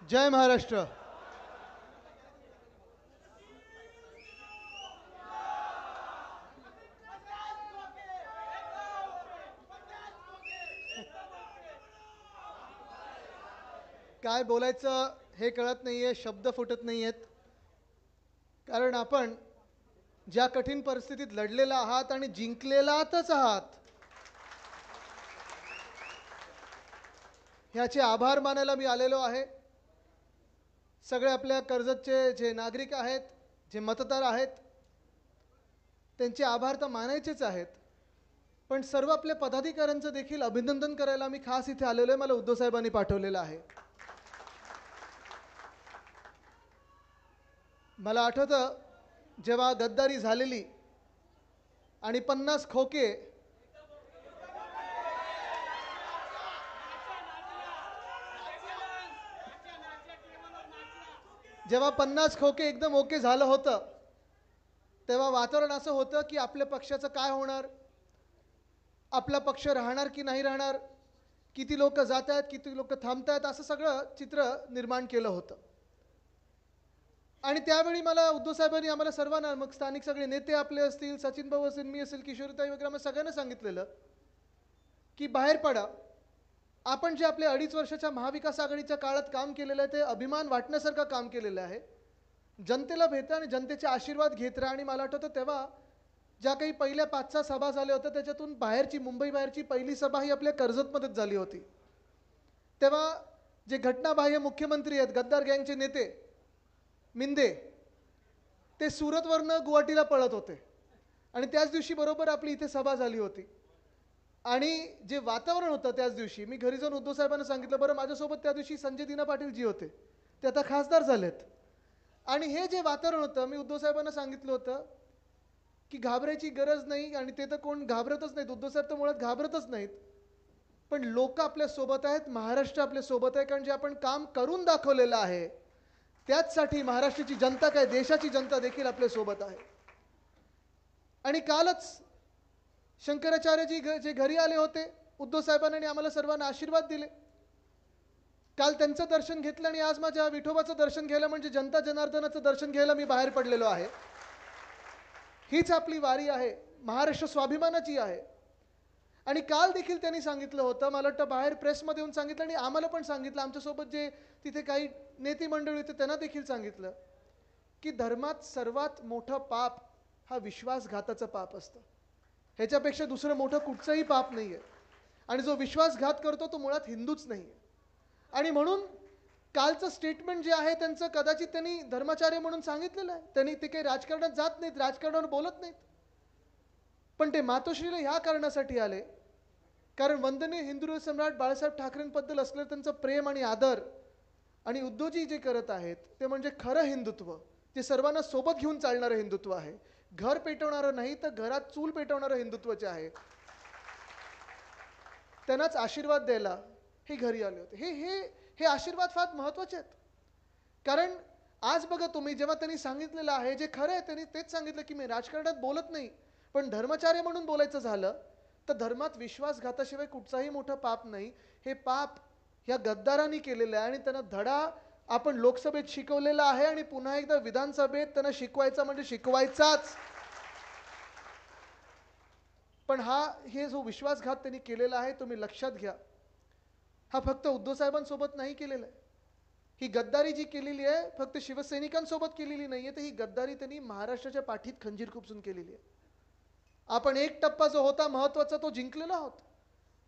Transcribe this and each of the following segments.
जय महाराष्ट्र। काय बोलायचं हे कळत नाहीये, शब्द फुटत नाहीयेत. कारण आपण ज्या कठीण परिस्थितीत लढलेला आहात आणि जिंकलेलातच आहात, ह्याचे आभार मानायला मी आलेलो आहे. सगळे आपल्या कर्जतचे जे नागरिक आहेत, जे मतदार आहेत, त्यांचे आभार तर मानायचेच आहेत. पण सर्व आपल्या पदाधिकाऱ्यांचं देखील अभिनंदन करायला मी खास इथे आलेलो आहे. मला उद्धव साहेबांनी पाठवलेलं आहे. मला आठवतं जेव्हा गद्दारी झालेली आणि 50 खोके जेव्हा 50 खोके एकदम ओके झालं होतं, तेव्हा वातावरण असं होतं की आपल्या पक्षाचं काय होणार, आपला पक्ष राहणार की नाही राहणार, किती लोक जात आहेत, किती लोक थांबत आहेत, असं सगळं चित्र निर्माण केलं होतं. आणि त्यावेळी मला उद्धव साहेबांनी आम्हाला सर्वांना, मग स्थानिक सगळे नेते आपले असतील, सचिन भाऊ असेल, मी असेल, किशोरीताई वगैरे, आम्हाला सगळ्यांना सांगितलेलं की बाहेर पडा. आपण जे आपल्या 2.5 वर्षाच्या महाविकास आघाडीच्या काळात काम केलेलं आहे ते अभिमान वाटण्यासारखं काम केलेलं आहे. जनतेला भेटा आणि जनतेचे आशीर्वाद घेत राहा. आणि मला आठवतं तेव्हा ज्या काही पहिल्या 5-6 सभा झाल्या होत्या, त्याच्यातून बाहेरची, मुंबई बाहेरची पहिली सभा ही आपल्या कर्जतमध्येच झाली होती. तेव्हा जे घटनाबाह्य मुख्यमंत्री आहेत, गद्दार गँगचे नेते मिंदे, ते सुरतवरनं गुवाहाटीला पळत होते आणि त्याच दिवशी बरोबर आपली इथे सभा झाली होती. आणि जे वातावरण होतं त्याच दिवशी, मी घरी जाऊन उद्धव साहेबांना सांगितलं, बरं माझ्यासोबत त्या दिवशी संजय दिना पाटील जी होते ते आता खासदार झालेत. आणि हे जे वातावरण होतं, मी उद्धव साहेबांना सांगितलं होतं की घाबरायची गरज नाही. आणि ते तर कोण घाबरतच नाहीत, उद्धव साहेब तर मुळात घाबरतच नाहीत. पण लोक आपल्या सोबत आहेत, महाराष्ट्र आपल्या सोबत आहे. कारण जे आपण काम करून दाखवलेलं आहे त्याचसाठी महाराष्ट्राची जनता, काय देशाची जनता देखील आपल्या सोबत आहे. आणि कालच शंकराचार्यजी जे घरी आले होते, उद्धव साहेबांनी आम्हाला सर्वांना आशीर्वाद दिले. काल त्यांचं दर्शन घेतलं आणि आज माझ्या विठोबाचं दर्शन घ्यायला, म्हणजे जनता जनार्दनाचं दर्शन घ्यायला मी बाहेर पडलेलो आहे. हीच आपली वारी आहे, महाराष्ट्र स्वाभिमानाची आहे. आणि काल देखील त्यांनी सांगितलं होतं, मला वाटतं बाहेर प्रेसमध्ये येऊन सांगितलं आणि आम्हाला पण सांगितलं, आमच्यासोबत जे तिथे काही नेते मंडळी होते त्यांना देखील सांगितलं की धर्मात सर्वात मोठं पाप हा विश्वासघाताचं पाप असतं. ह्याच्यापेक्षा दुसरं मोठं कुठचंही पाप नाही आहे. आणि जो विश्वासघात करतो तो मुळात हिंदूच नाही आहे. आणि म्हणून कालचं स्टेटमेंट जे आहे त्यांचं, कदाचित त्यांनी धर्माचार्य म्हणून सांगितलेलं आहे. त्यांनी ते काही राजकारणात जात नाहीत, राजकारणावर बोलत नाहीत. पण ते मातोश्रीला ह्या कारणासाठी आले कारण वंदनीय हिंदू सम्राट बाळासाहेब ठाकरेंबद्दल असलेलं त्यांचं प्रेम आणि आदर, आणि उद्धवजी जे करत आहेत ते म्हणजे खरं हिंदुत्व, जे सर्वांना सोबत घेऊन चालणारं हिंदुत्व आहे. घर पेटवणारं नाही, तर घरात चूल पेटवणारं हिंदुत्वाचे आहे. त्यांनाच आशीर्वाद द्यायला हे घरी आले होते. हे हे हे आशीर्वाद फार महत्त्वाचे आहेत. कारण आज बघा तुम्ही, जेव्हा त्यांनी सांगितलेलं आहे जे खरं आहे, त्यांनी तेच सांगितलं की मी राजकारणात बोलत नाही, पण धर्माचार्य म्हणून बोलायचं झालं तर धर्मात विश्वासघाताशिवाय कुठचाही मोठं पाप नाही. हे पाप ह्या गद्दारांनी केलेलं आहे आणि त्यांना धडा आपण लोकसभेत शिकवलेला आहे आणि पुन्हा एकदा विधानसभेत त्यांना शिकवायचा म्हणजे शिकवायचाच. पण हे जो विश्वासघात त्यांनी केलेला आहे, तुम्ही लक्षात घ्या, हा फक्त उद्धव साहेबांसोबत नाही केलेला आहे. ही गद्दारी जी केलेली आहे फक्त शिवसैनिकांसोबत केलेली नाहीये, तर ही गद्दारी त्यांनी महाराष्ट्राच्या पाठीत खंजीर खुपसून केलेली आहे. आपण एक टप्पा जो होता महत्त्वाचा तो जिंकलेला आहोत.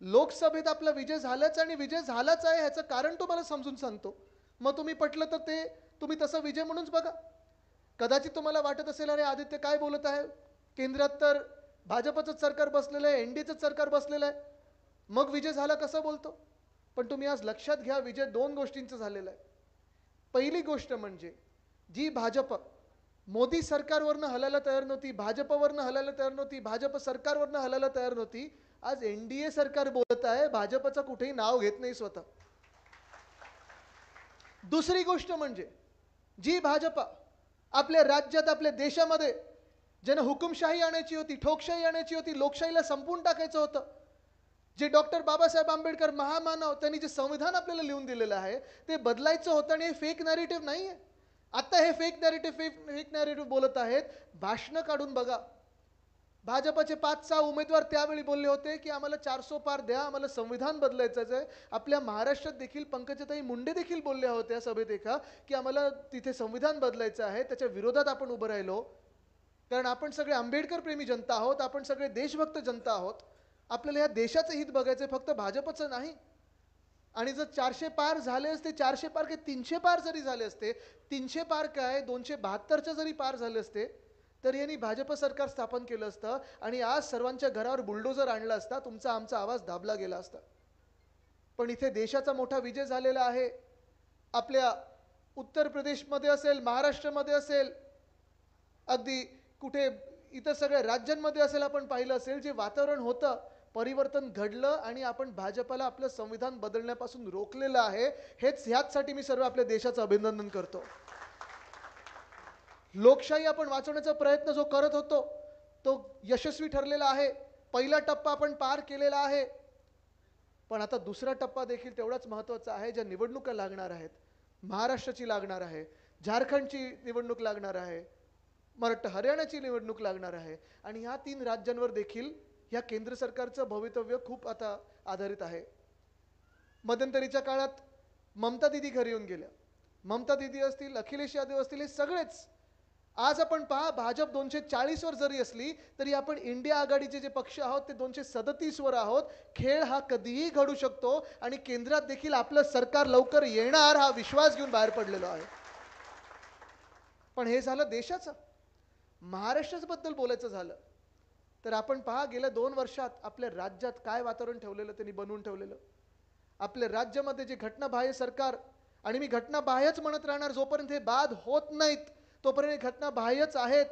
लोकसभेत आपला विजय झालाच आणि विजय झालाच आहे. ह्याचं कारण तुम्हाला समजून सांगतो, मग तुम्ही पटलं तर ते तुम्ही तसा विजय म्हणूनच बघा. कदाचित तुम्हाला वाटत असेल, अरे आदित्य काय बोलत आहे, केंद्रात तर भाजपचंच सरकार बसलेलं आहे, एनडीएचंच सरकार बसलेलं आहे, मग विजय झाला कसं बोलतो. पण तुम्ही आज लक्षात घ्या, विजय 2 गोष्टींचा झालेला आहे. पहिली गोष्ट म्हणजे जी भाजप मोदी सरकारवरनं हलायला तयार नव्हती, भाजपवरनं हलायला तयार नव्हती, भाजप सरकारवरनं हलायला तयार नव्हती, आज एनडीए सरकार बोलत आहे, भाजपचं कुठेही नाव घेत नाही स्वतः. दुसरी गोष्ट म्हणजे जी भाजप आपल्या राज्यात, आपल्या देशामध्ये ज्यानं हुकुमशाही आणायची होती, ठोकशाही आणायची होती, लोकशाहीला संपवून टाकायचं होतं, जे डॉक्टर बाबासाहेब आंबेडकर महामानव त्यांनी जे संविधान आपल्याला लिहून दिलेलं आहे ते बदलायचं होतं आणि हे फेक नॅरेटिव्ह नाही आहे. आता हे फेक नॅरेटिव्ह बोलत आहेत. भाषणं काढून बघा. भाजपचे 5-6 उमेदवार त्यावेळी बोलले होते की आम्हाला 400 पार द्या, आम्हाला संविधान बदलायचं आहे. आपल्या महाराष्ट्रात देखील पंकजाताई मुंडे देखील बोलल्या होत्या सभेत एका की आम्हाला तिथे संविधान बदलायचं आहे. त्याच्या विरोधात आपण उभं राहिलो, कारण आपण सगळे आंबेडकर प्रेमी जनता आहोत, आपण सगळे देशभक्त जनता आहोत. आपल्याला या देशाचं हित बघायचं, फक्त भाजपचं नाही. आणि जर 400 पार झाले असते, 400 पार काय 300 पार जरी झाले असते, 300 पार काय 272च्या जरी पार झाले असते, तर यांनी भाजप सरकार स्थापन केलं असतं आणि आज सर्वांच्या घरावर बुलडोजर आणला असता, तुमचा आमचा आवाज दाबला गेला असता. पण इथे देशाचा मोठा विजय झालेला आहे. आपल्या उत्तर प्रदेशमध्ये असेल, महाराष्ट्रामध्ये असेल, अगदी कुठे इतर सगळ्या राज्यांमध्ये असेल, आपण पाहिलं असेल जे वातावरण होतं परिवर्तन घडलं आणि आपण भाजपला आपलं संविधान बदलण्यापासून रोखलेलं आहे. ह्याचसाठी मी सर्व आपल्या देशाचं अभिनंदन करतो. लोकशाही आपण वाचवण्याचा प्रयत्न जो करत होतो तो यशस्वी ठरलेला आहे. पहिला टप्पा आपण पार केलेला आहे, पण आता दुसरा टप्पा देखील तेवढाच महत्त्वाचा आहे. ज्या निवडणुका लागणार आहेत, महाराष्ट्राची लागणार आहे, झारखंडची निवडणूक लागणार आहे, मराठा हरियाणाची निवडणूक लागणार आहे आणि ह्या 3 राज्यांवर देखील ह्या केंद्र सरकारचं भवितव्य खूप आता आधारित आहे. मध्यंतरीच्या काळात ममता दीदी घरी येऊन गेल्या. ममता दीदी असतील, अखिलेश यादव असतील, हे सगळेच आज आपण पहा भाजप 240 वर जरी असली तरी आपण इंडिया आघाडीचे जे पक्ष आहोत ते 237 वर आहोत. खेळ हा कधीही घडू शकतो आणि केंद्रात देखील आपलं सरकार लवकर येणार हा विश्वास घेऊन बाहेर पडलेलो आहे. पण हे झालं देशाचं. महाराष्ट्राबद्दल बोलायचं झालं तर आपण पहा गेल्या 2 वर्षात आपल्या राज्यात काय वातावरण ठेवलेलं त्यांनी बनवून ठेवलेलं. आपल्या राज्यामध्ये जे घटनाबाह्य सरकार, आणि मी घटनाबाह्यच म्हणत राहणार जोपर्यंत हे बाद होत नाहीत तोपर्यंत घटना बाह्यच आहेत.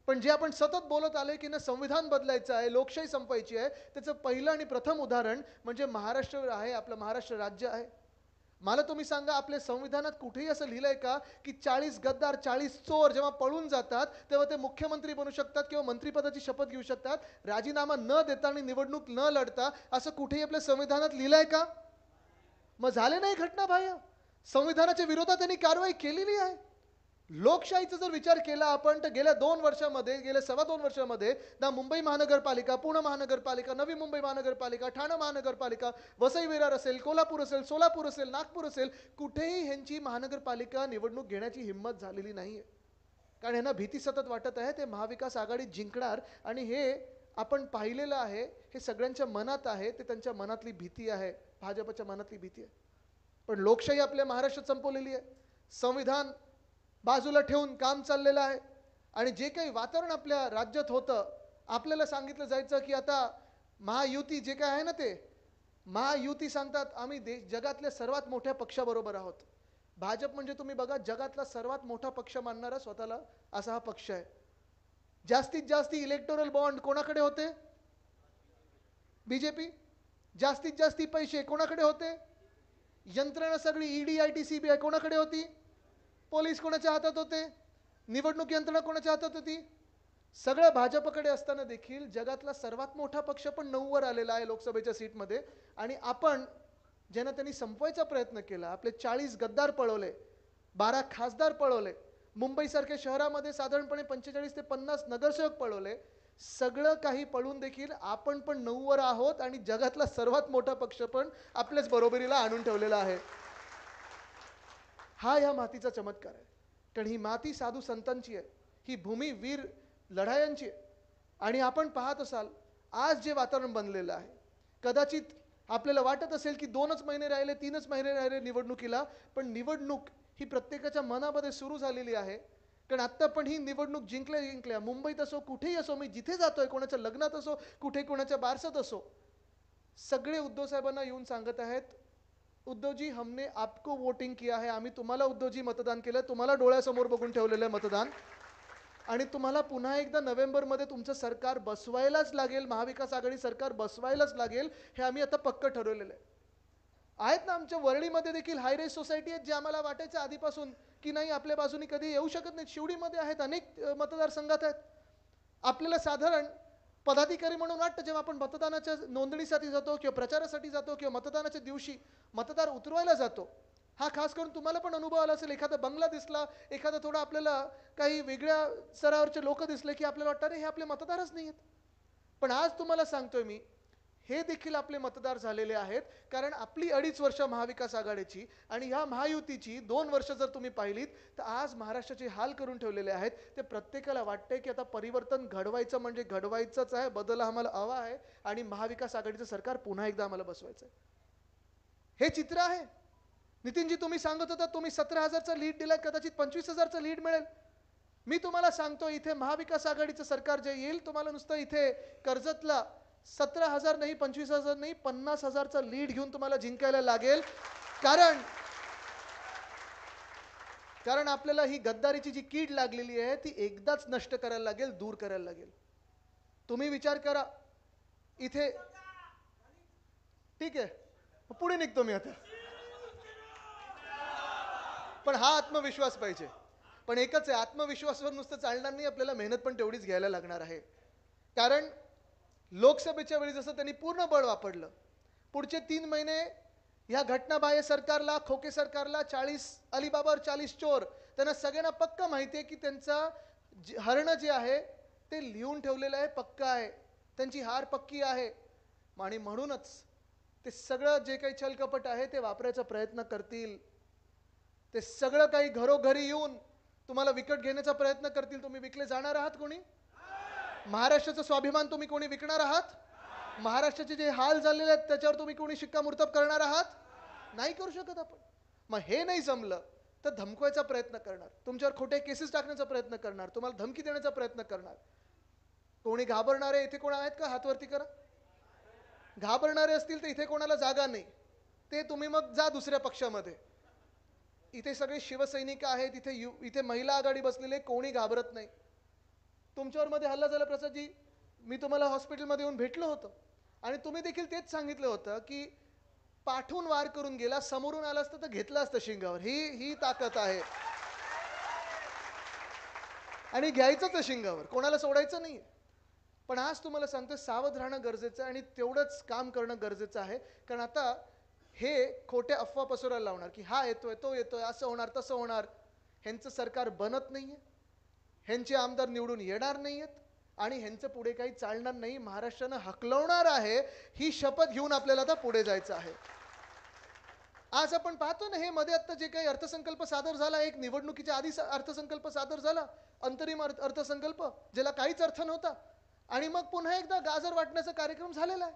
पण जे आपण सतत बोलत आलोय की ना संविधान बदलायचं आहे, लोकशाही संपवायची आहे, त्याचं पहिलं आणि प्रथम उदाहरण म्हणजे महाराष्ट्र आहे, आपलं महाराष्ट्र राज्य आहे. मला तुम्ही सांगा आपल्या संविधानात कुठेही असं लिहिलंय का की 40 गद्दार 40 चोर जेव्हा पळून जातात तेव्हा ते मुख्यमंत्री बनू शकतात किंवा मंत्रिपदाची शपथ घेऊ शकतात राजीनामा न देता आणि निवडणूक न लढता? असं कुठेही आपल्या संविधानात लिहिलंय का? मग झाले नाही घटनाबाह्य. संविधानाच्या विरोधात त्यांनी कारवाई केलेली आहे. लोकशाहीचा जर विचार केला आपण तर गेल्या 2 वर्षामध्ये, गेल्या 2.25 वर्षामध्ये ना मुंबई महानगरपालिका, पुणे महानगरपालिका, नवी मुंबई महानगरपालिका, ठाणे महानगरपालिका, वसई विरार असेल, कोल्हापूर असेल, सोलापूर असेल, नागपूर असेल, कुठेही ह्यांची महानगरपालिका निवडणूक घेण्याची हिंमत झालेली नाहीये. कारण ह्यांना भीती सतत वाटत आहे ते महाविकास आघाडी जिंकणार आणि हे आपण पाहिलेलं आहे. हे सगळ्यांच्या मनात आहे, ते त्यांच्या मनातली भीती आहे, भाजपच्या मनातली भीती आहे. पण लोकशाही आपल्या महाराष्ट्रात संपवलेली आहे. संविधान बाजूला ठेवून काम चाललेलं आहे आणि जे काही वातावरण आपल्या राज्यात होतं, आपल्याला सांगितलं जायचं की आता महायुती जे काय आहे ना, ते महायुती सांगतात आम्ही जगातल्या सर्वात मोठ्या पक्षाबरोबर आहोत. भाजप म्हणजे तुम्ही बघा जगातला सर्वात मोठा पक्ष मानणारा स्वतःला असा हा पक्ष आहे. जास्तीत जास्त इलेक्टोरल बॉन्ड कोणाकडे होते? बीजेपी. जास्तीत जास्त पैसे कोणाकडे होते? यंत्रणा सगळी ईडी, आयटी, सीबीआय कोणाकडे होती? पोलीस कोणाच्या हातात होते? निवडणूक यंत्रणा कोणाच्या हातात होती? सगळं भाजपकडे असताना देखील जगातला सर्वात मोठा पक्ष पण 9 वर आलेला आहे लोकसभेच्या सीटमध्ये. आणि आपण ज्यांना त्यांनी संपवायचा प्रयत्न केला, आपले 40 गद्दार पळवले, 12 खासदार पळवले, मुंबईसारख्या शहरामध्ये साधारणपणे 45 ते 50 नगरसेवक पळवले, सगळं काही पळून देखील आपण पण 9 वर आहोत आणि जगातला सर्वात मोठा पक्ष पण आपल्याच बरोबरीला आणून ठेवलेला आहे. हा या मातीचा चमत्कार आहे. कारण ही माती साधू संतांची आहे, ही भूमी वीर लढायांची आहे. आणि आपण पाहत असाल आज जे वातावरण बनलेलं आहे, कदाचित आपल्याला वाटत असेल की 2च महिने राहिले, 3च महिने राहिले निवडणुकीला, पण निवडणूक ही प्रत्येकाच्या मनामध्ये सुरू झालेली आहे. कारण आत्ता पण ही निवडणूक जिंकल्या मुंबईत असो, कुठेही असो, मी जिथे जातोय, कोणाच्या लग्नात असो, कुठे कोणाच्या बारसात असो, सगळे उद्धव साहेबांना येऊन सांगत आहेत, उद्धवजी हमने आपको वोटिंग किया है, आम्ही तुम्हाला उद्धवजी मतदान केलं, तुम्हाला डोळ्यासमोर बघून ठेवलेलं आहे मतदान, आणि तुम्हाला पुन्हा एकदा नोव्हेंबरमध्ये तुमचं सरकार बसवायलाच लागेल, महाविकास आघाडी सरकार बसवायलाच लागेल, हे आम्ही आता पक्क ठरवलेलं आहे. आहेत ना आमच्या वरळीमध्ये देखील हायराईज सोसायटी आहेत, जे आम्हाला वाटायचं आधीपासून की नाही आपल्या बाजूनी कधी येऊ शकत नाहीत. शिवडीमध्ये आहेत, अनेक मतदारसंघात आहेत. आपल्याला साधारण पदाधिकारी म्हणून वाटतं जेव्हा आपण मतदानाच्या नोंदणीसाठी जातो किंवा प्रचारासाठी जातो किंवा मतदानाच्या दिवशी मतदार उतरवायला जातो, हा खास करून तुम्हाला पण अनुभव आला असेल. एखादा बंगला दिसला, एखादा थोडा आपल्याला काही वेगळ्या स्तरावरचे लोक दिसले की आपल्याला वाटतं अरे हे आपले मतदारच नाही आहेत. पण आज तुम्हाला सांगतोय मी, हे देखील आपले मतदार झालेले आहेत. कारण आपली 2.5 वर्ष महाविकास आघाडीची आणि ह्या महायुतीची 2 वर्ष जर तुम्ही पाहिलीत तर आज महाराष्ट्राचे हाल करून ठेवलेले आहेत. ते प्रत्येकाला वाटते की आता परिवर्तन घडवायचं म्हणजे घडवायचंच आहे, बदल आम्हाला हवा आहे आणि महाविकास आघाडीचं सरकार पुन्हा एकदा आम्हाला बसवायचं आहे. हे चित्र आहे. नितीनजी तुम्ही सांगत होता तुम्ही 17,000चा लीड दिलाय, कदाचित 25,000चा लीड मिळेल. मी तुम्हाला सांगतो इथे महाविकास आघाडीचं सरकार जे येईल, तुम्हाला नुसतं इथे कर्जतला 17,000 नाही, 25,000 नाही, 50,000चा लीड घेऊन तुम्हाला जिंकायला लागेल. कारण आपल्याला ही गद्दारीची जी कीड लागलेली आहे ती एकदाच नष्ट करायला लागेल, दूर करायला लागेल. तुम्ही विचार करा इथे. ठीक आहे, पुढे निघतो मी आता. पण हा आत्मविश्वास पाहिजे. पण एकच आहे, आत्मविश्वासावर नुसतं चालणार नाही, आपल्याला मेहनत पण तेवढीच घ्यायला लागणार आहे. कारण लोकसभेच्या वेळी जसं त्यांनी पूर्ण बळ वापरलं, पुढचे 3 महिने ह्या घटनाबाह्य सरकारला, खोके सरकारला 40 अलिबाबावर 40 चोर, त्यांना सगळ्यांना पक्का माहिती आहे की त्यांचा हरणं जे आहे ते लिहून ठेवलेलं आहे, पक्का आहे, त्यांची हार पक्की आहे. आणि म्हणूनच ते सगळं जे काही छलकपट आहे ते वापरायचा प्रयत्न करतील. ते सगळं काही घरोघरी येऊन तुम्हाला विकत घेण्याचा प्रयत्न करतील. तुम्ही विकले जाणार आहात कोणी? महाराष्ट्राचा स्वाभिमान तुम्ही कोणी विकणार आहात? महाराष्ट्राचे जे हाल झालेले आहेत त्याच्यावर तुम्ही कोणी शिक्कामोर्तब करणार आहात? नाही करू शकत आपण. मग हे नाही जमलं तर धमकवायचा प्रयत्न करणार, तुमच्यावर खोटे केसेस टाकण्याचा प्रयत्न करणार, तुम्हाला धमकी देण्याचा प्रयत्न करणार. कोणी घाबरणारे इथे कोण आहेत का? हातवरती करा. घाबरणारे असतील तर इथे कोणाला जागा नाही, ते तुम्ही मग जा दुसऱ्या पक्षामध्ये. इथे सगळे शिवसैनिक आहेत, इथे महिला आघाडी बसलेले, कोणी घाबरत नाही. तुमच्यावर मध्ये हल्ला झाला प्रसादजी, मी तुम्हाला हॉस्पिटलमध्ये येऊन भेटलो होतो आणि तुम्ही देखील तेच सांगितलं होतं की पाठून वार करून गेला, समोरून आला असतं तर घेतलं असतं शिंगावर. ही ताकद आहे आणि घ्यायचंच आहे शिंगावर, कोणाला सोडायचं नाही. पण आज तुम्हाला सांगतो सावध राहणं गरजेचं आहे आणि तेवढंच काम करणं गरजेचं आहे. कारण आता हे खोटे अफवा पसरायला लावणार की हा येतोय, तो येतोय, असं होणार, तसं होणार. ह्यांचं सरकार बनत नाहीये, ह्यांचे आमदार निवडून येणार नाहीयेत आणि ह्यांचं पुढे काही चालणार नाही. महाराष्ट्रानं हकलवणार आहे, ही शपथ घेऊन आपल्याला आता पुढे जायचं आहे. आज आपण पाहतो ना, हे मध्ये आता जे काही अर्थसंकल्प सादर झाला, एक निवडणुकीच्या आधी अर्थसंकल्प सादर झाला, अंतरिम अर्थसंकल्प, ज्याला काहीच अर्थ नव्हता, आणि मग पुन्हा एकदा गाजर वाटण्याचा कार्यक्रम झालेला आहे.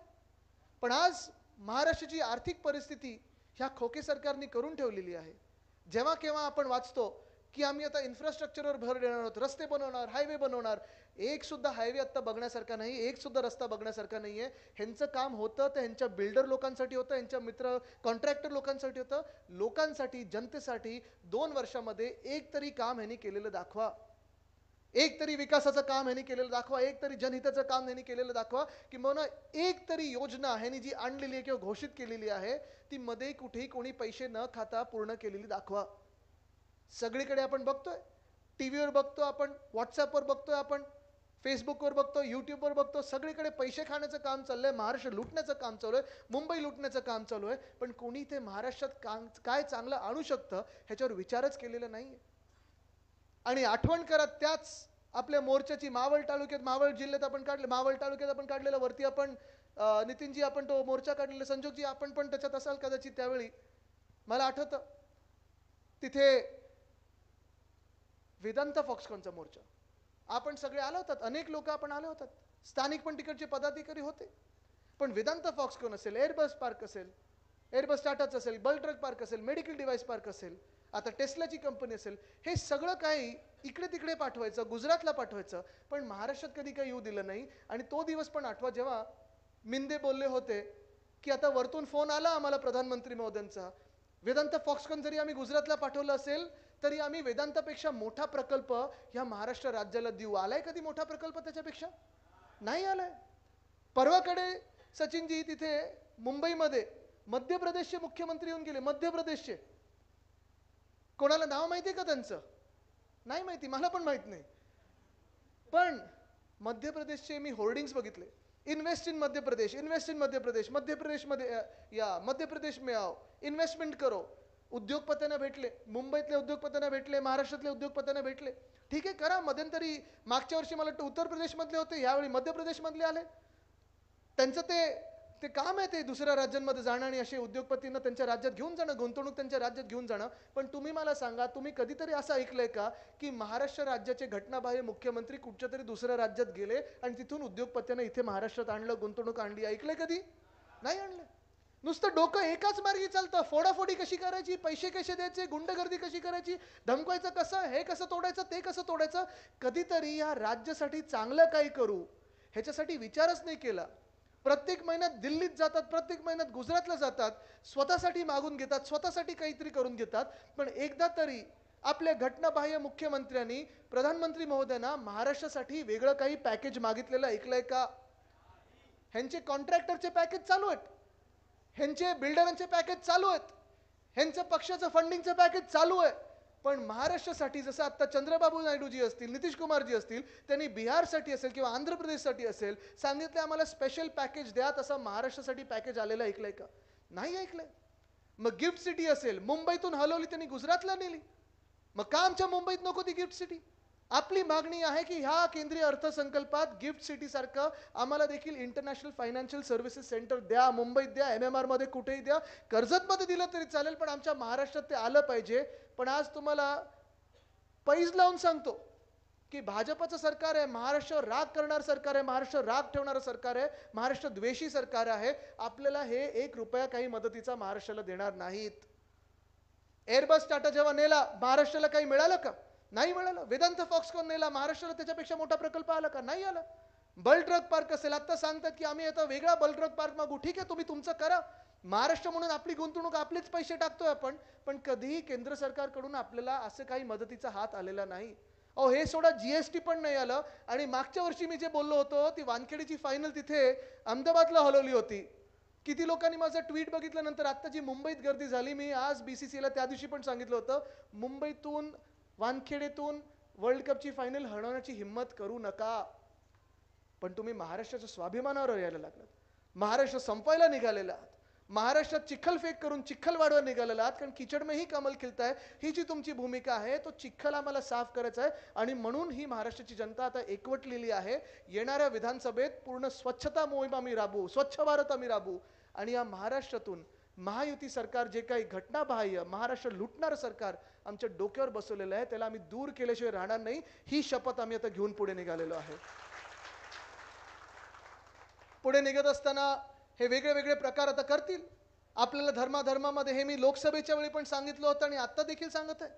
पण आज महाराष्ट्राची आर्थिक परिस्थिती ह्या खोके सरकारने करून ठेवलेली आहे. जेव्हा केव्हा आपण वाचतो की आम्ही आता इन्फ्रास्ट्रक्चरवर भर देणार आहोत, रस्ते बनवणार, हायवे बनवणार. एक सुद्धा हायवे आता बघण्यासारखा नाही, एक सुद्धा रस्ता बघण्यासारखा नाही आहे. ह्यांचं काम होतं तर ह्यांच्या बिल्डर लोकांसाठी होतं, ह्यांच्या मित्र कॉन्ट्रॅक्टर लोकांसाठी होतं. लोकांसाठी, जनतेसाठी 2 वर्षामध्ये एक तरी काम ह्यांनी केलेलं दाखवा, एक तरी विकासाचं काम ह्यांनी केलेलं दाखवा, एक तरी जनहिताचं काम ह्यांनी केलेलं दाखवा, की मग एक तरी योजना ह्यांनी जी आणलेली आहे किंवा घोषित केलेली आहे ती मध्ये कुठेही कोणी पैसे न खाता पूर्ण केलेली दाखवा. सगळीकडे आपण बघतोय, टीव्हीवर बघतो आपण, व्हॉट्सअपवर बघतोय आपण, फेसबुकवर बघतो, यूट्यूबवर बघतो, सगळीकडे पैसे खाण्याचं काम चाललंय, महाराष्ट्र लुटण्याचं काम चालू आहे, मुंबई लुटण्याचं काम चालू आहे. पण कोणी ते महाराष्ट्रात काय चांगलं आणू शकतं ह्याच्यावर विचारच केलेला नाही. आणि आठवण करा त्याच आपल्या मोर्चाची, मावळ तालुक्यात, मावळ जिल्ह्यात आपण काढले, मावळ तालुक्यात आपण काढलेला, वरती आपण नितीनजी आपण तो मोर्चा काढलेला, संजोगजी आपण पण त्याच्यात असाल कदाचित त्यावेळी, मला आठवतं. तिथे वेदांत फॉक्सकॉनचा मोर्चा, आपण सगळे आलो होतात, अनेक लोक आपण आले होतात, स्थानिक पण तिकडचे पदाधिकारी होते. पण वेदांत फॉक्सकॉन असेल, एअरबस पार्क असेल, एअरबस टाटाच असेल, बल ट्रक पार्क असेल, मेडिकल डिव्हाइस पार्क असेल, आता टेस्लाची कंपनी असेल, हे सगळं काही इकडे तिकडे पाठवायचं, गुजरातला पाठवायचं, पण महाराष्ट्रात कधी काही येऊ दिलं नाही. आणि तो दिवस पण आठवा जेव्हा मिंदे बोलले होते की आता वरतून फोन आला आम्हाला प्रधानमंत्री महोदयांचा, वेदांत फॉक्सकॉन जरी आम्ही गुजरातला पाठवलं असेल तरी आम्ही वेदांतापेक्षा मोठा प्रकल्प ह्या महाराष्ट्र राज्याला देऊ. आलाय कधी मोठा प्रकल्प त्याच्यापेक्षा? नाही आलाय. परवाकडे सचिनजी तिथे मुंबईमध्ये मध्य प्रदेशचे मुख्यमंत्री येऊन गेले, मध्य प्रदेशचे. कोणाला नाव माहिती आहे का त्यांचं? नाही माहिती, मला पण माहित नाही. पण मध्य प्रदेशचे मी होर्डिंग्स बघितले, invest in Madhya Pradesh, invest in Madhya Pradesh, मध्य प्रदेशमध्ये या, मध्य प्रदेश में आओ, इन्व्हेस्टमेंट करो. उद्योगपत्यांना भेटले, मुंबईतल्या उद्योगपत्यांना भेटले, महाराष्ट्रातल्या उद्योगपत्यांना भेटले. ठीक आहे, करा. मध्यंतरी मागच्या वर्षी मला वाटतं उत्तर प्रदेशमधले होते, यावेळी मध्य प्रदेशमधले आले. त्यांचं ते काम आहे, ते दुसऱ्या राज्यांमध्ये जाणं आणि असे उद्योगपतींना त्यांच्या राज्यात घेऊन जाणं, गुंतवणूक त्यांच्या राज्यात घेऊन जाणं. पण तुम्ही मला सांगा, तुम्ही कधीतरी असं ऐकलंय का की महाराष्ट्र राज्याचे घटनाबाह्य मुख्यमंत्री कुठच्या तरी दुसऱ्या राज्यात गेले आणि तिथून उद्योगपत्यांना इथे महाराष्ट्रात आणलं, गुंतवणूक आणली? ऐकलंय कधी? नाही आणलं. नुसतं डोकं एकाच मार्गी चालतं. फोडाफोडी कशी करायची, पैसे कसे द्यायचे, गुंडगर्दी कशी करायची, धमकायचं कसं, हे कसं तोडायचं, ते कसं तोडायचं. कधीतरी या राज्यासाठी चांगलं काही करू ह्याच्यासाठी विचारच नाही केला. प्रत्येक महिन्यात दिल्लीत जातात, प्रत्येक महिन्यात गुजरातला जातात, स्वतःसाठी मागून घेतात, स्वतःसाठी काहीतरी करून घेतात. पण एकदा तरी आपल्या घटनाबाह्य मुख्यमंत्र्यांनी प्रधानमंत्री महोदयांना महाराष्ट्रासाठी वेगळं काही पॅकेज मागितलेलं ऐकलंय का? ह्यांचे कॉन्ट्रॅक्टरचे पॅकेज चालू आहेत, ह्यांचे बिल्डरांचे पॅकेज चालू आहेत, ह्यांचं पक्षाचं फंडिंगचं पॅकेज चालू आहे. पण महाराष्ट्रासाठी जसं आता चंद्रबाबू नायडूजी असतील, नितीश कुमारजी असतील, त्यांनी बिहारसाठी असेल किंवा आंध्र प्रदेशसाठी असेल सांगितलं आम्हाला स्पेशल पॅकेज द्या, तसं महाराष्ट्रासाठी पॅकेज आलेलं ऐकलंय का? नाही ऐकलंय. मग गिफ्ट सिटी असेल, मुंबईतून हलवली त्यांनी गुजरातला नेली. मग का आमच्या मुंबईत नको ती गिफ्ट सिटी? आपली मागणी आहे की ह्या केंद्रीय अर्थसंकल्पात गिफ्ट सिटी सारखं आम्हाला देखील इंटरनॅशनल फायनान्शियल सर्व्हिसेस सेंटर द्या, मुंबईत द्या, MMR मध्ये कुठेही द्या, कर्जतमध्ये दिलं तरी चालेल, पण आमच्या महाराष्ट्रात ते आलं पाहिजे. पण आज तुम्हाला पैज लावून सांगतो की भाजपचं सरकार आहे, महाराष्ट्रावर राग करणार सरकार आहे, महाराष्ट्र राग ठेवणारं सरकार आहे, महाराष्ट्र द्वेषी सरकार आहे. आपल्याला हे 1 रुपया काही मदतीचा महाराष्ट्राला देणार नाहीत. एअरबस टाटा जेव्हा नेला, महाराष्ट्राला काही मिळालं का? नाही मिळालं. वेदांत फॉक्सकॉन नेला, महाराष्ट्राला त्याच्यापेक्षा मोठा प्रकल्प आला का? नाही आला. बल ट्रक पार्क असेल, आता सांगतात की आम्ही आता वेगळा बल ट्रक पार्क मागू. ठीक आहे, तुम्ही तुमचं करा. महाराष्ट्र म्हणून आपली गुंतवणूक, आपलेच पैसे टाकतोय आपण, पण कधीही केंद्र सरकारकडून आपल्याला असं काही मदतीचा हात आलेला नाही. अहो हे सोडा, GST पण नाही आलं. आणि मागच्या वर्षी मी जे बोललो होतो ती वानखेडेची फायनल तिथे अहमदाबादला हलवली होती. किती लोकांनी माझं ट्विट बघितल्यानंतर आता जी मुंबईत गर्दी झाली, मी आज BCCला त्या दिवशी पण सांगितलं होतं, मुंबईतून वानखेडेतून वर्ल्ड कपची फायनल हरवण्याची हिम्मत करू नका. पण तुम्ही महाराष्ट्राच्या स्वाभिमानावर यायला लागलात, महाराष्ट्र संपवायला निघालेला आहात, महाराष्ट्रात चिखलफेक करून चिखलवाडवर निघालेला आहात, कारण किचड में ही कमल खिलता है, ही जी तुमची भूमिका आहे, तो चिखल आम्हाला साफ करायचा आहे. आणि म्हणून ही महाराष्ट्राची जनता आता एकवटलेली आहे. येणाऱ्या विधानसभेत पूर्ण स्वच्छता मोहीम आम्ही राबवू, स्वच्छ भारत आम्ही राबवू. आणि या महाराष्ट्रातून महायुती सरकार जे काही घटनाबाह्य महाराष्ट्र लुटणारं सरकार आमच्या डोक्यावर बसवलेलं आहे, त्याला आम्ही दूर केल्याशिवाय राहणार नाही. ही शपथ आम्ही आता घेऊन पुढे निघालेलो आहे. पुढे निघत असताना हे वेगळे वेगळे प्रकार आता करतील. आपल्याला धर्माधर्मामध्ये, हे मी लोकसभेच्या वेळी पण सांगितलं होतं आणि आता देखील सांगत आहे,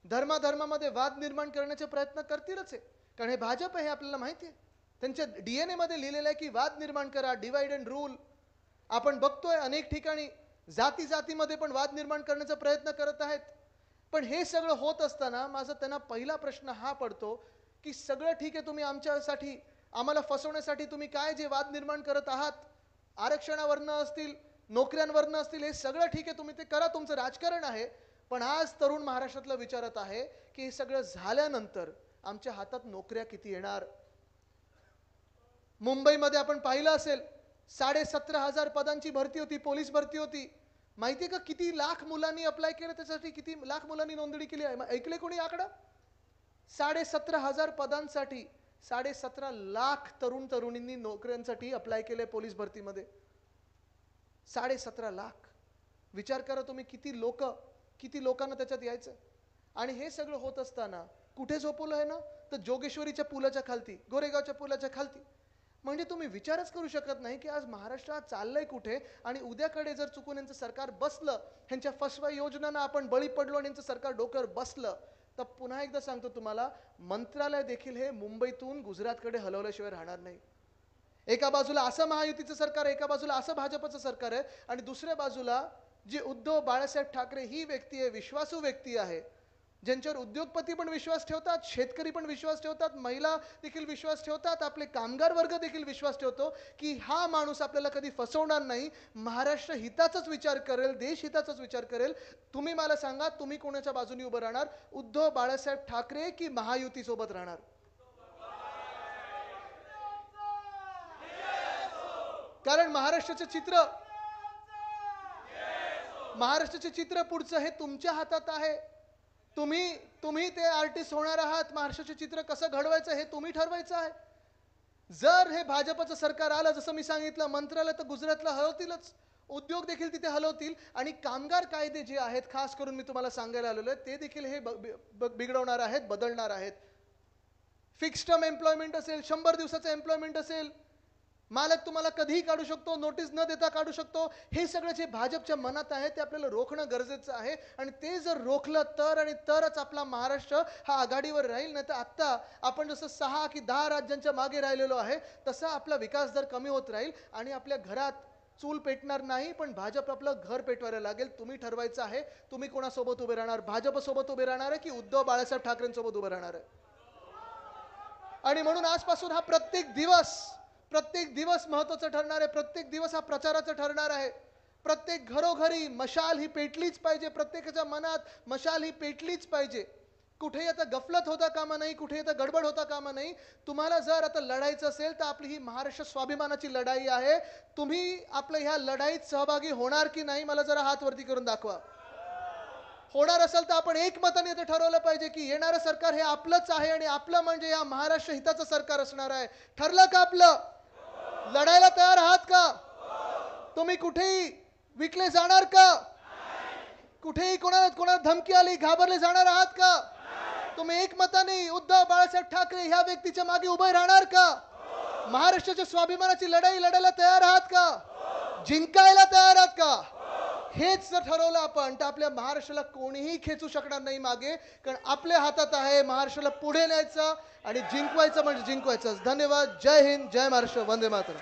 धर्माधर्मामध्ये वाद निर्माण करण्याचे प्रयत्न करतीलच आहे. कारण हे भाजप आहे, हे आपल्याला माहिती आहे. त्यांच्या DNA मध्ये लिहिलेलं आहे की वाद निर्माण करा, डिवाइड अँड रूल. आपण बघतोय अनेक ठिकाणी जाती जातीमध्ये पण वाद निर्माण करण्याचा प्रयत्न करत आहेत. पण हे सगळं होत असताना माझा त्यांना पहिला प्रश्न हा पडतो की सगळं ठीक आहे, तुम्ही आमच्यासाठी, आम्हाला फसवण्यासाठी तुम्ही काय जे वाद निर्माण करत आहात, आरक्षणावरनं असतील, नोकऱ्यांवरनं असतील, हे सगळं ठीक आहे, तुम्ही ते करा, तुमचं राजकारण आहे. पण आज तरुण महाराष्ट्रातलं विचारत आहे की हे सगळं झाल्यानंतर आमच्या हातात नोकऱ्या किती येणार? मुंबईमध्ये आपण पाहिलं असेल, 17,500 पदांची भरती होती, पोलीस भरती होती. माहितीये का किती लाख मुलांनी अप्लाय केलं, त्यासाठी किती लाख मुलांनी नोंदणी केली आहे? ऐकले कोणी आकडा? 17,500 पदांसाठी 17.5 लाख तरुण तरुणींनी नोकऱ्यांसाठी अप्लाय केले पोलीस भरतीमध्ये. 17.5 लाख. विचार करा तुम्ही, किती लोकांना त्याच्यात यायचं. आणि हे सगळं होत असताना कुठे झोपवलं आहे ना, तर जोगेश्वरीच्या पुलाच्या खालती, गोरेगावच्या पुलाच्या खालती. म्हणजे तुम्ही विचारच करू शकत नाही की आज महाराष्ट्रात चाललंय कुठे. आणि उद्याकडे जर चुकून यांचं सरकार बसलं, ह्यांच्या फसवा योजनांना आपण बळी पडलो आणि यांचं सरकार डोक्यावर बसलं, तर पुन्हा एकदा सांगतो तुम्हाला, मंत्रालय देखील हे मुंबईतून गुजरातकडे हलवल्याशिवाय राहणार नाही. एका बाजूला असं महायुतीचं सरकार आहे, एका बाजूला असं भाजपचं सरकार आहे, आणि दुसऱ्या बाजूला जी उद्धव बाळासाहेब ठाकरे ही व्यक्ती आहे, विश्वासू व्यक्ती आहे, ज्यांच्यावर उद्योगपती पण विश्वास ठेवतात, शेतकरी पण विश्वास ठेवतात, महिला देखील विश्वास ठेवतात, आपले कामगार वर्ग देखील विश्वास ठेवतो की हा माणूस आपल्याला कधी फसवणार नाही, महाराष्ट्र हिताचाच विचार करेल, देश हिताचाच विचार करेल. तुम्ही मला सांगा, तुम्ही कोणाच्या बाजूने उभं राहणार? उद्धव बाळासाहेब ठाकरे की महायुती सोबत राहणार? कारण महाराष्ट्राचे चित्र पुढचं हे तुमच्या हातात आहे. तुम्ही ते आर्टिस्ट होणार आहात. महाराष्ट्राचे चित्र कसं घडवायचं हे तुम्ही ठरवायचं आहे. जर हे भाजपचं सरकार आलं, जसं मी सांगितलं, मंत्रालय तर गुजरातला हलवतीलच, उद्योग देखील तिथे हलवतील, आणि कामगार कायदे जे आहेत, खास करून मी तुम्हाला सांगायला आलेलो आहे, ते देखील हे बिघडवणार आहेत, बदलणार आहेत. फिक्स टर्म एम्प्लॉयमेंट असेल, 100 दिवसाचं एम्प्लॉयमेंट असेल, मालक तुम्हाला कधीही काढू शकतो, नोटीस न देता काढू शकतो. हे सगळं जे भाजपच्या मनात आहे ते आपल्याला रोखणं गरजेचं आहे. आणि ते जर रोखलं तर आणि तरच आपला महाराष्ट्र हा आघाडीवर राहील. नाही तर आत्ता आपण जसं 6 की 10 राज्यांच्या मागे राहिलेलो आहे, तसा आपला विकास दर कमी होत राहील आणि आपल्या घरात चूल पेटणार नाही, पण भाजप आपलं घर पेटवायला लागेल. तुम्ही ठरवायचं आहे तुम्ही कोणासोबत उभे राहणार. भाजपसोबत उभे राहणार आहे की उद्धव बाळासाहेब ठाकरेंसोबत उभे राहणार आहे. आणि म्हणून आजपासून हा प्रत्येक दिवस महत्त्वाचा ठरणार आहे. प्रत्येक दिवस हा प्रचाराचा ठरणार आहे. प्रत्येक घरोघरी मशाल ही पेटलीच पाहिजे. प्रत्येकाच्या मनात मशाल ही पेटलीच पाहिजे. कुठेही आता गफलत होता कामा नाही, कुठेही आता गडबड होता कामा नाही. तुम्हाला जर आता लढायचं असेल तर आपली ही महाराष्ट्र स्वाभिमानाची लढाई आहे. तुम्ही आपल्या ह्या लढाईत सहभागी होणार की नाही, मला जरा हात वरती करून दाखवा. होणार असेल तर आपण एकमताने ते ठरवलं पाहिजे की येणारं सरकार हे आपलंच आहे आणि आपलं म्हणजे या महाराष्ट्र हिताचं सरकार असणार आहे. ठरलं का आपलं? लढायला तयार आहात का? तुम्ही कुठेही विकले जाणार का? कुठेही कोणाला धमकी आली घाबरले जाणार आहात का? तुम्ही एकमताने उद्धव बाळासाहेब ठाकरे ह्या व्यक्तीच्या मागे उभे राहणार का? महाराष्ट्राच्या स्वाभिमानाची लढाई लढायला तयार आहात का? जिंकायला तयार आहात का? हेच जर ठरवलं आपण तर आपल्या महाराष्ट्राला कोणीही खेचू शकणार नाही मागे. कारण आपल्या हातात आहे महाराष्ट्राला पुढे न्यायचं आणि जिंकवायचं म्हणजे जिंकवायचं. धन्यवाद. जय हिंद, जय महाराष्ट्र, वंदे मातरम.